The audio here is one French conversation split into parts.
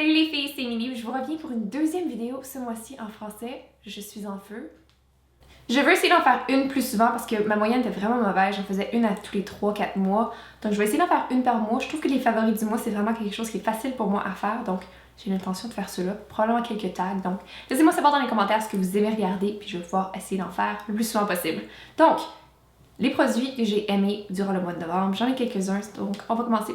Salut les filles, c'est Émilie, je vous reviens pour une deuxième vidéo ce mois-ci en français. Je suis en feu. Je veux essayer d'en faire une plus souvent parce que ma moyenne était vraiment mauvaise. J'en faisais une à tous les 3-4 mois. Donc je vais essayer d'en faire une par mois. Je trouve que les favoris du mois, c'est vraiment quelque chose qui est facile pour moi à faire. Donc j'ai l'intention de faire cela. Probablement quelques tags. Donc laissez-moi savoir dans les commentaires ce que vous aimez regarder. Puis je vais pouvoir essayer d'en faire le plus souvent possible. Donc, les produits que j'ai aimés durant le mois de novembre, j'en ai quelques-uns. Donc on va commencer.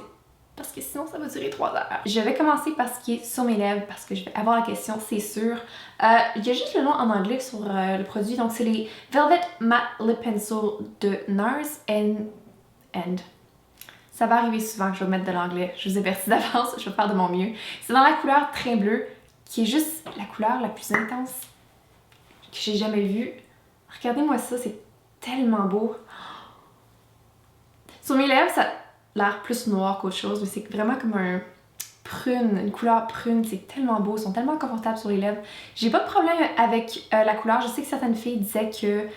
Parce que sinon ça va durer 3 heures. Je vais commencer par ce qui est sur mes lèvres parce que je vais avoir la question, c'est sûr. Il y a juste le nom en anglais sur le produit, donc c'est les Velvet Matte Lip Pencil de NARS and. Ça va arriver souvent que je vais mettre de l'anglais, je vous avertis d'avance, je vais faire de mon mieux. C'est dans la couleur très bleue, qui est juste la couleur la plus intense que j'ai jamais vue. Regardez-moi ça, c'est tellement beau. Sur mes lèvres, ça l'air plus noir qu'autre chose, mais c'est vraiment comme un prune, une couleur prune, c'est tellement beau, ils sont tellement confortables sur les lèvres. J'ai pas de problème avec la couleur, je sais que certaines filles disaient que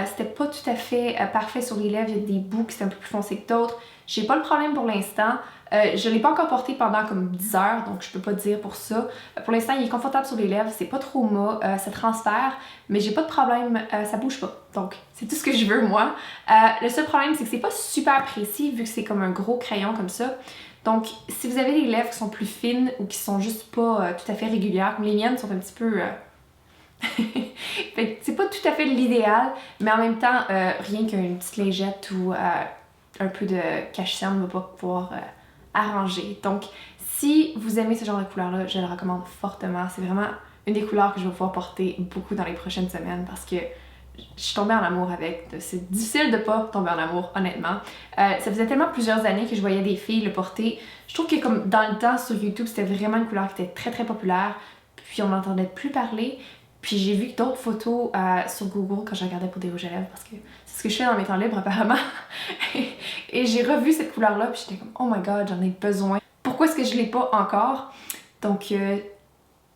c'était pas tout à fait parfait sur les lèvres, il y a des bouts qui sont un peu plus foncés que d'autres. J'ai pas le problème pour l'instant. Je l'ai pas encore porté pendant comme 10 heures, donc je peux pas dire pour ça. Pour l'instant, il est confortable sur les lèvres, c'est pas trop mat, ça transfère, mais j'ai pas de problème, ça bouge pas. Donc, c'est tout ce que je veux, moi. Le seul problème, c'est que c'est pas super précis, vu que c'est comme un gros crayon comme ça. Donc, si vous avez des lèvres qui sont plus fines ou qui sont juste pas tout à fait régulières, comme les miennes sont un petit peu... fait que c'est pas tout à fait l'idéal, mais en même temps, rien qu'une petite lingette ou un peu de cache-cerne ne va pas pouvoir arranger. Donc, si vous aimez ce genre de couleur-là, je le recommande fortement. C'est vraiment une des couleurs que je vais pouvoir porter beaucoup dans les prochaines semaines parce que je suis tombée en amour avec. C'est difficile de pas tomber en amour, honnêtement. Ça faisait tellement plusieurs années que je voyais des filles le porter. Je trouve que comme dans le temps sur YouTube, c'était vraiment une couleur qui était très très populaire. Puis on n'entendait plus parler. Puis j'ai vu d'autres photos sur Google quand je regardais pour des rouges à lèvres parce que c'est ce que je fais dans mes temps libres apparemment. Et j'ai revu cette couleur-là puis j'étais comme oh my god, j'en ai besoin. Pourquoi est-ce que je l'ai pas encore? Donc c'est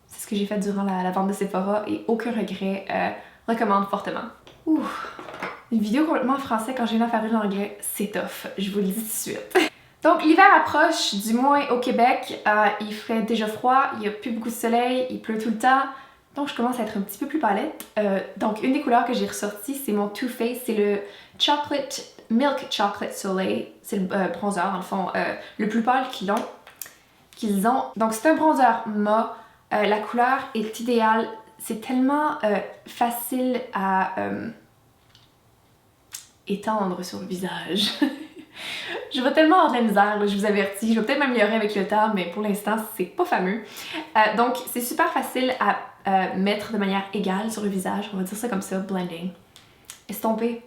ce que j'ai fait durant la vente de Sephora et aucun regret. Recommande fortement. Ouh, une vidéo complètement en français quand j'ai une affaire en anglais, c'est tough, je vous le dis tout de suite. Donc l'hiver approche, du moins au Québec, il fait déjà froid, il n'y a plus beaucoup de soleil, il pleut tout le temps, donc je commence à être un petit peu plus pâlette. Donc une des couleurs que j'ai ressorties, c'est mon Too Faced, c'est le Chocolate Milk Chocolate Soleil, c'est le bronzer dans le fond, le plus pâle qu'ils ont. Donc c'est un bronzer mat, la couleur est idéale. C'est tellement facile à étendre sur le visage. Je vais tellement avoir de la misère, là, je vous avertis. Je vais peut-être m'améliorer avec le temps, mais pour l'instant, c'est pas fameux. Donc, c'est super facile à mettre de manière égale sur le visage. On va dire ça comme ça, blending. Estomper.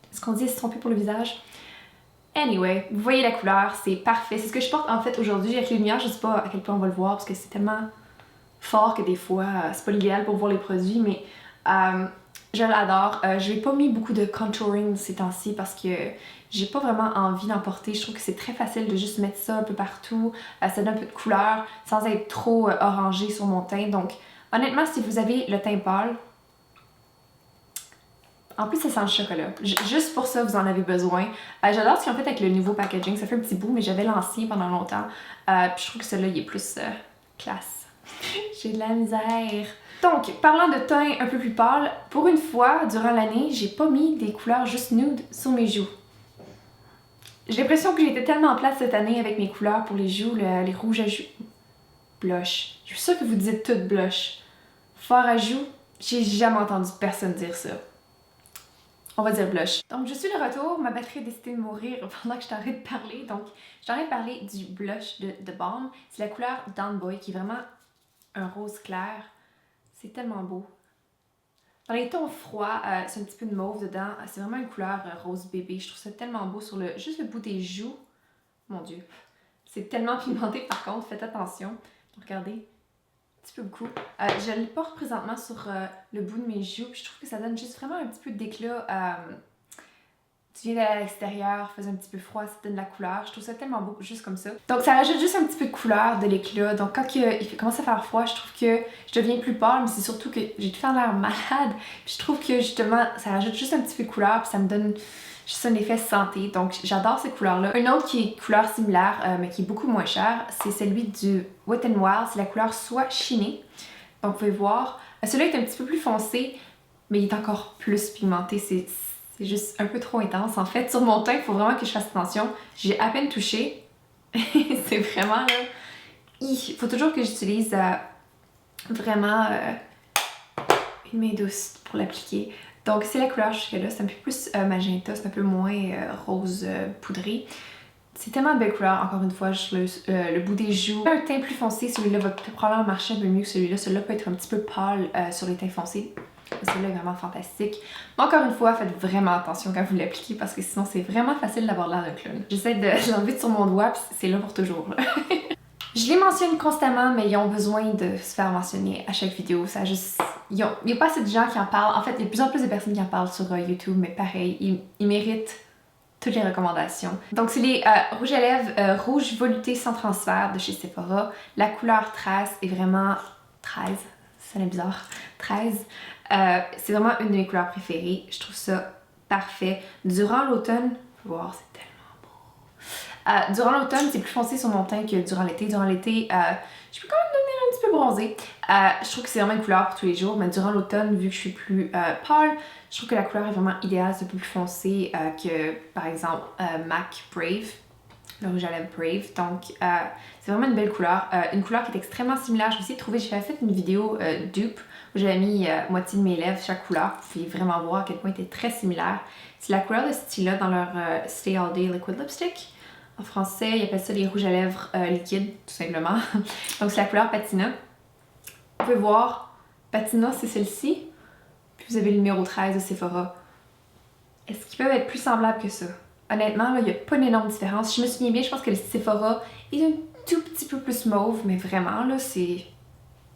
Est-ce qu'on dit estomper pour le visage? Anyway, vous voyez la couleur, c'est parfait. C'est ce que je porte en fait aujourd'hui avec les lumières. Je sais pas à quel point on va le voir parce que c'est tellement fort que des fois, c'est pas l'idéal pour voir les produits, mais je l'adore. Je n'ai pas mis beaucoup de contouring ces temps-ci parce que j'ai pas vraiment envie d'en porter. Je trouve que c'est très facile de juste mettre ça un peu partout. Ça donne un peu de couleur sans être trop orangé sur mon teint. Donc, honnêtement, si vous avez le teint pâle, en plus ça sent le chocolat. Juste pour ça, vous en avez besoin. J'adore ce qu'ils ont fait avec le nouveau packaging. Ça fait un petit bout, mais j'avais l'ancien pendant longtemps. Puis je trouve que celui-là, il est plus classe. J'ai de la misère. Donc, parlant de teint un peu plus pâle, pour une fois, durant l'année, j'ai pas mis des couleurs juste nude sur mes joues. J'ai l'impression que j'ai été tellement plate cette année avec mes couleurs pour les joues, les rouges à joues. Blush. Je suis sûre que vous dites toutes blush. Fard à joues, j'ai jamais entendu personne dire ça. On va dire blush. Donc, je suis de retour. Ma batterie a décidé de mourir pendant que je t'arrête de parler. Donc, je t'arrête de parler du blush de Balm. C'est la couleur Down Boy qui est vraiment un rose clair. C'est tellement beau. Dans les tons froids, c'est un petit peu de mauve dedans. C'est vraiment une couleur rose bébé. Je trouve ça tellement beau sur juste le bout des joues. Mon Dieu. C'est tellement pigmenté par contre, faites attention. Donc regardez, un petit peu beaucoup. Je le porte présentement sur le bout de mes joues. Puis je trouve que ça donne juste vraiment un petit peu d'éclat. Tu viens d'aller à l'extérieur, il faisait un petit peu froid, ça donne de la couleur. Je trouve ça tellement beau, juste comme ça. Donc ça rajoute juste un petit peu de couleur, de l'éclat. Donc quand il commence à faire froid, je trouve que je deviens plus pâle, mais c'est surtout que j'ai tout le temps l'air malade. Puis je trouve que justement, ça rajoute juste un petit peu de couleur, puis ça me donne juste un effet santé. Donc j'adore ces couleurs-là. Un autre qui est couleur similaire, mais qui est beaucoup moins cher, c'est celui du Wet n Wild. C'est la couleur Soie Chinée. Donc vous pouvez voir, celui-là est un petit peu plus foncé, mais il est encore plus pigmenté. C'est juste un peu trop intense. En fait, sur mon teint, il faut vraiment que je fasse attention. J'ai à peine touché. C'est vraiment là... Il faut toujours que j'utilise vraiment une main douce pour l'appliquer. Donc c'est la couleur jusque-là, c'est un peu plus magenta, c'est un peu moins rose poudré. C'est tellement de belle couleur, encore une fois, sur le bout des joues. Un teint plus foncé, celui-là va probablement marcher un peu mieux que celui-là. Celui-là peut être un petit peu pâle sur les teints foncés. Celui-là est vraiment fantastique. Mais encore une fois, faites vraiment attention quand vous l'appliquez parce que sinon c'est vraiment facile d'avoir l'air d'un clown. J'essaie de l'enlever sur mon doigt, puis c'est là pour toujours. Je les mentionne constamment, mais ils ont besoin de se faire mentionner à chaque vidéo. Ça juste... Il n'y a pas assez de gens qui en parlent. En fait, il y a de plus en plus de personnes qui en parlent sur YouTube, mais pareil, ils méritent toutes les recommandations. Donc c'est les rouges à lèvres rouge velouté sans transfert de chez Sephora. La couleur 13 est vraiment... 13? Ça sonne bizarre. 13. C'est vraiment une de mes couleurs préférées. Je trouve ça parfait. Durant l'automne, vous pouvez voir, c'est tellement beau. Durant l'automne, c'est plus foncé sur mon teint que durant l'été. Durant l'été, je peux quand même devenir un petit peu bronzée. Je trouve que c'est vraiment une couleur pour tous les jours, mais durant l'automne, vu que je suis plus pâle, je trouve que la couleur est vraiment idéale. C'est un peu plus foncé que, par exemple, MAC Brave, le rouge à lèvres Brave. Donc, c'est vraiment une belle couleur. Une couleur qui est extrêmement similaire. Je vais essayer de trouver, j'ai fait une vidéo dupe où j'avais mis moitié de mes lèvres, chaque couleur. Vous pouvez vraiment voir à quel point elle était très similaire. C'est la couleur de ce style-là dans leur Stay All Day Liquid Lipstick. En français, ils appellent ça les rouges à lèvres liquides, tout simplement. Donc, c'est la couleur Patina. Vous pouvez voir, Patina, c'est celle-ci. Puis vous avez le numéro 13 de Sephora. Est-ce qu'ils peuvent être plus semblables que ça? Honnêtement, il n'y a pas une énorme différence. Si je me souviens bien, je pense que le Sephora est un tout petit peu plus mauve, mais vraiment, là, c'est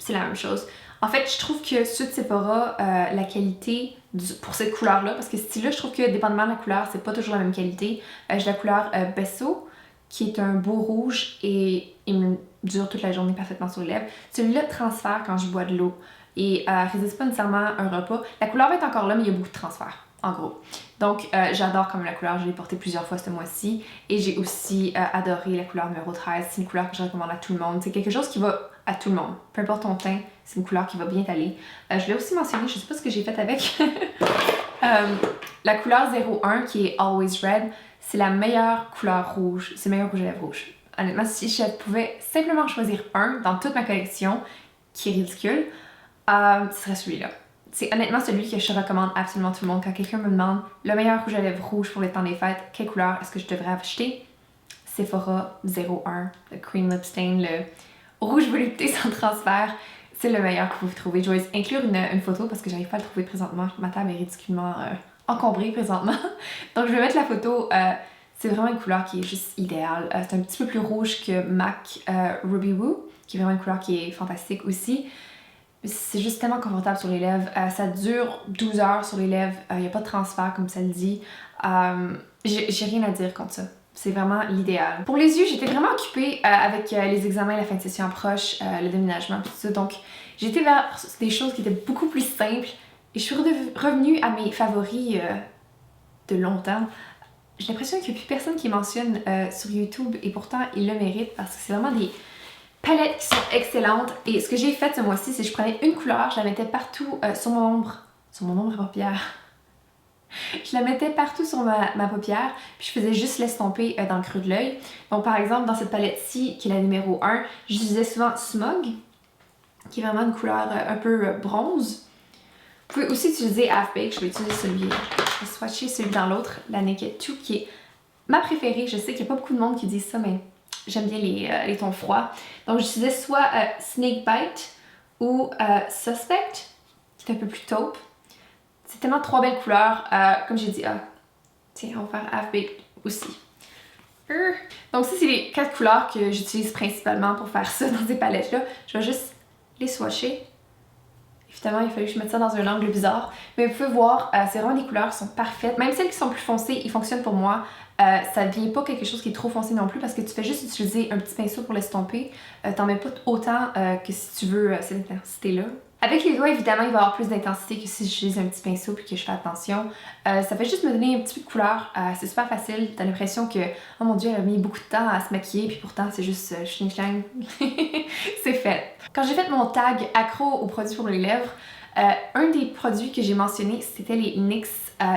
la même chose. En fait, je trouve que ceux de Sephora, la qualité pour cette couleur-là, parce que ce style-là, je trouve que dépendamment de la couleur, c'est pas toujours la même qualité. J'ai la couleur Besso, qui est un beau rouge et il me dure toute la journée parfaitement sur les lèvres. Celui-là transfère quand je bois de l'eau et résiste pas nécessairement à un repas. La couleur va être encore là, mais il y a beaucoup de transfert, en gros. Donc, j'adore comme la couleur, je l'ai portée plusieurs fois ce mois-ci. Et j'ai aussi adoré la couleur numéro 13. C'est une couleur que je recommande à tout le monde. C'est quelque chose qui va à tout le monde. Peu importe ton teint, c'est une couleur qui va bien t'aller. Je l'ai aussi mentionné, je sais pas ce que j'ai fait avec. La couleur 01 qui est Always Red, c'est la meilleure couleur rouge. C'est le meilleur rouge à lèvres rouge. Honnêtement, si je pouvais simplement choisir un dans toute ma collection, qui est ridicule, ce serait celui-là. C'est honnêtement celui que je recommande absolument à tout le monde. Quand quelqu'un me demande le meilleur rouge à lèvres rouge pour les temps des fêtes, quelle couleur est-ce que je devrais acheter? Sephora 01, le Cream Lip Stain, le rouge velouté sans transfert. C'est le meilleur que vous pouvez trouver. Je vais inclure une photo parce que j'arrive pas à le trouver présentement. Ma table est ridiculement encombrée présentement. Donc je vais mettre la photo. C'est vraiment une couleur qui est juste idéale. C'est un petit peu plus rouge que MAC Ruby Woo, qui est vraiment une couleur qui est fantastique aussi. C'est juste tellement confortable sur les lèvres. Ça dure 12 heures sur les lèvres. Il n'y a pas de transfert comme ça le dit. J'ai rien à dire contre ça. C'est vraiment l'idéal. Pour les yeux, j'étais vraiment occupée avec les examens, la fin de session approche, le déménagement, tout ça. Donc, j'étais vers des choses qui étaient beaucoup plus simples. Et je suis revenue à mes favoris de longtemps. J'ai l'impression qu'il n'y a plus personne qui mentionne sur YouTube. Et pourtant, ils le méritent parce que c'est vraiment des palettes qui sont excellentes. Et ce que j'ai fait ce mois-ci, c'est que je prenais une couleur, je la mettais partout sur mon ombre à paupières. Je la mettais partout sur ma paupière, puis je faisais juste l'estomper dans le creux de l'œil. Donc par exemple, dans cette palette-ci, qui est la numéro 1, j'utilisais souvent Smog, qui est vraiment une couleur un peu bronze. Vous pouvez aussi utiliser Half Baked, je vais utiliser celui, je vais swatcher celui dans l'autre, la Naked 2, qui est ma préférée. Je sais qu'il n'y a pas beaucoup de monde qui dit ça, mais j'aime bien les tons froids. Donc j'utilisais soit Snakebite ou Suspect, qui est un peu plus taupe. C'est tellement 3 belles couleurs. Comme j'ai dit, tiens, on va faire Half Baked aussi. Donc ça, c'est les 4 couleurs que j'utilise principalement pour faire ça dans ces palettes-là. Je vais juste les swatcher. Évidemment, il fallait que je mette ça dans un angle bizarre. Mais vous pouvez voir, c'est vraiment des couleurs qui sont parfaites. Même celles qui sont plus foncées, ils fonctionnent pour moi. Ça ne devient pas quelque chose qui est trop foncé non plus parce que tu fais juste utiliser un petit pinceau pour l'estomper. T'en mets pas autant que si tu veux cette intensité-là. Avec les doigts, évidemment, il va y avoir plus d'intensité que si j'utilise un petit pinceau puis que je fais attention. Ça fait juste me donner un petit peu de couleur. C'est super facile. T'as l'impression que, oh mon dieu, elle a mis beaucoup de temps à se maquiller, puis pourtant, c'est juste chling chling. C'est fait. Quand j'ai fait mon tag accro aux produits pour les lèvres, un des produits que j'ai mentionné, c'était les NYX,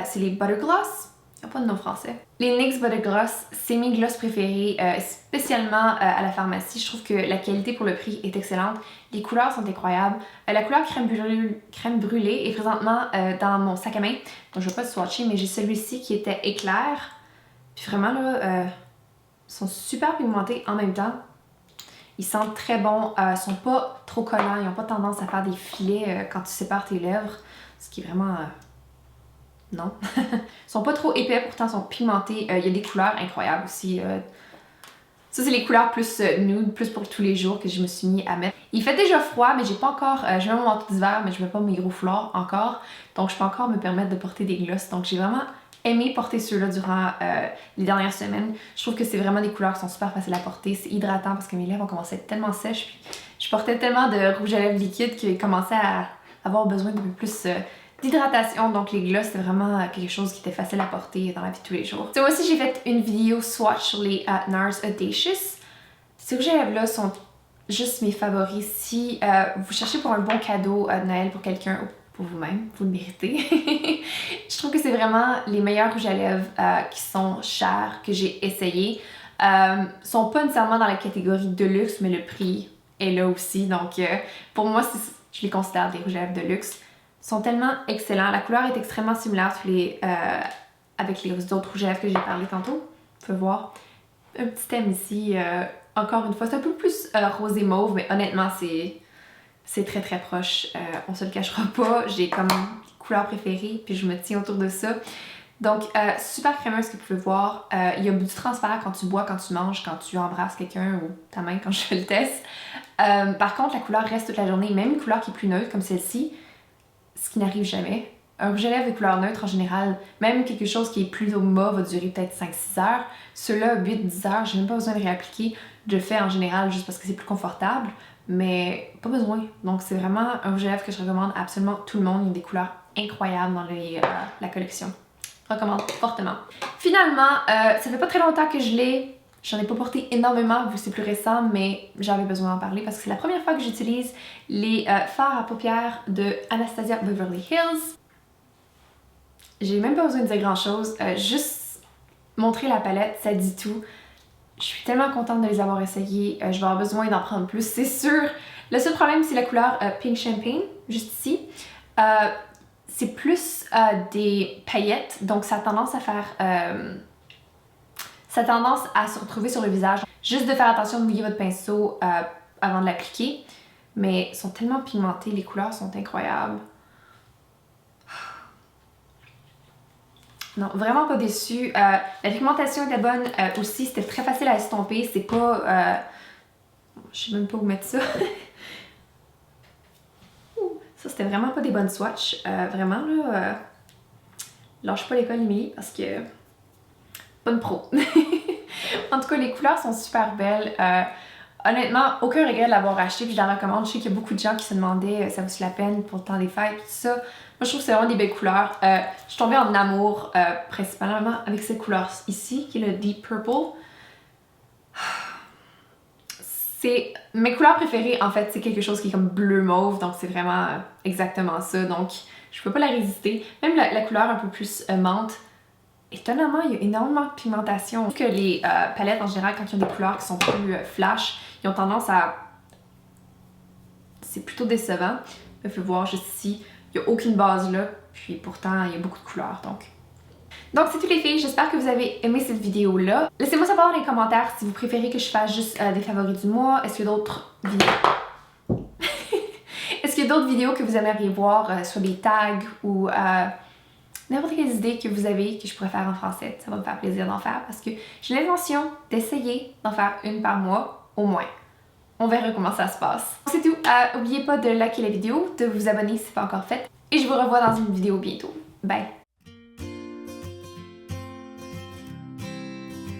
c'est les Butter Gloss. Il n'y a pas de nom français. Les NYX Butter Gloss, c'est mes gloss préférés, spécialement à la pharmacie. Je trouve que la qualité pour le prix est excellente. Les couleurs sont incroyables. La couleur crème brûlée est présentement dans mon sac à main. Donc je vais pas le swatcher, mais j'ai celui-ci qui était éclair. Puis vraiment là, ils sont super pigmentés en même temps. Ils sentent très bon, ils sont pas trop collants, ils n'ont pas tendance à faire des filets quand tu sépares tes lèvres. Ce qui est vraiment... non. Ils sont pas trop épais, pourtant ils sont pigmentés. Il y a des couleurs incroyables aussi. Ça, c'est les couleurs plus nude, plus pour tous les jours que je me suis mis à mettre. Il fait déjà froid, mais j'ai pas encore... j'ai mon manteau d'hiver, mais je mets pas mes gros foulards encore. Donc, je peux encore me permettre de porter des glosses. Donc, j'ai vraiment aimé porter ceux-là durant les dernières semaines. Je trouve que c'est vraiment des couleurs qui sont super faciles à porter. C'est hydratant parce que mes lèvres ont commencé à être tellement sèches. Puis, je portais tellement de rouge à lèvres liquide que j'ai commencé à avoir besoin d'un peu plus... d'hydratation, donc les gloss, c'est vraiment quelque chose qui était facile à porter dans la vie de tous les jours. Moi aussi, j'ai fait une vidéo swatch sur les NARS Audacious. Ces rouges à lèvres-là sont juste mes favoris. Si vous cherchez pour un bon cadeau à Noël pour quelqu'un ou pour vous-même, vous le méritez. Je trouve que c'est vraiment les meilleurs rouges à lèvres qui sont chers, que j'ai essayés. Sont pas nécessairement dans la catégorie de luxe, mais le prix est là aussi. Donc pour moi, je les considère des rouges à lèvres de luxe. Sont tellement excellents. La couleur est extrêmement similaire avec les autres rouges à lèvres que j'ai parlé tantôt. Vous pouvez voir un petit thème ici. Encore une fois, c'est un peu plus rosé mauve, mais honnêtement, c'est très très proche. On se le cachera pas. J'ai comme couleur préférée, puis je me tiens autour de ça. Donc, super crémeuse, que vous pouvez voir. Il y a du transparent quand tu bois, quand tu manges, quand tu embrasses quelqu'un ou ta main quand je fais le test. Par contre, la couleur reste toute la journée. Même une couleur qui est plus neutre, comme celle-ci, ce qui n'arrive jamais. Un rouge à lèvres de couleur neutre en général, même quelque chose qui est plutôt mauve va durer peut-être 5-6 heures. Ceux-là, 8-10 heures, j'ai même pas besoin de réappliquer. Je le fais en général juste parce que c'est plus confortable, mais pas besoin. Donc c'est vraiment un rouge à lèvres que je recommande à absolument tout le monde. Il y a des couleurs incroyables dans la collection. Je recommande fortement. Finalement, ça fait pas très longtemps que je l'ai. J'en ai pas porté énormément vu que c'est plus récent, mais j'avais besoin d'en parler parce que c'est la première fois que j'utilise les fards à paupières de Anastasia Beverly Hills. J'ai même pas besoin de dire grand chose, juste montrer la palette, ça dit tout. Je suis tellement contente de les avoir essayés, je vais avoir besoin d'en prendre plus, c'est sûr. Le seul problème, c'est la couleur Pink Champagne, juste ici. C'est plus des paillettes, donc ça a tendance à faire... ça a tendance à se retrouver sur le visage. Juste de faire attention de mouiller votre pinceau avant de l'appliquer. Mais ils sont tellement pigmentés, les couleurs sont incroyables. Non, vraiment pas déçue. La pigmentation était bonne aussi, c'était très facile à estomper. C'est pas... je sais même pas où mettre ça. Ça, c'était vraiment pas des bonnes swatchs. Vraiment, là... lâche pas l'école, Émilie, parce que... bonne pro. En tout cas, les couleurs sont super belles. Honnêtement, aucun regret de l'avoir acheté, puis je la recommande. Je sais qu'il y a beaucoup de gens qui se demandaient ça vaut-tu la peine pour le temps des fêtes, tout ça. Moi, je trouve que c'est vraiment des belles couleurs. Je suis tombée en amour principalement avec cette couleur ici, qui est le Deep Purple. C'est mes couleurs préférées, en fait, c'est quelque chose qui est comme bleu mauve, donc c'est vraiment exactement ça. Donc, je peux pas la résister. Même la couleur un peu plus menthe. Étonnamment, il y a énormément de pigmentation. Je trouve que les palettes, en général, quand ils ont des couleurs qui sont plus flash, ils ont tendance à... c'est plutôt décevant. Vous pouvez voir juste ici, il n'y a aucune base là, puis pourtant, il y a beaucoup de couleurs, Donc c'est tout les filles, j'espère que vous avez aimé cette vidéo-là. Laissez-moi savoir dans les commentaires si vous préférez que je fasse juste des favoris du mois. Est-ce qu'il y a d'autres vidéos? Est-ce qu'il y a d'autres vidéos que vous aimeriez voir sur les tags ou... n'importe quelle idée que vous avez que je pourrais faire en français, ça va me faire plaisir d'en faire parce que j'ai l'intention d'essayer d'en faire une par mois au moins. On verra comment ça se passe. C'est tout. N'oubliez pas de liker la vidéo, de vous abonner si ce n'est pas encore fait. Et je vous revois dans une vidéo bientôt. Bye!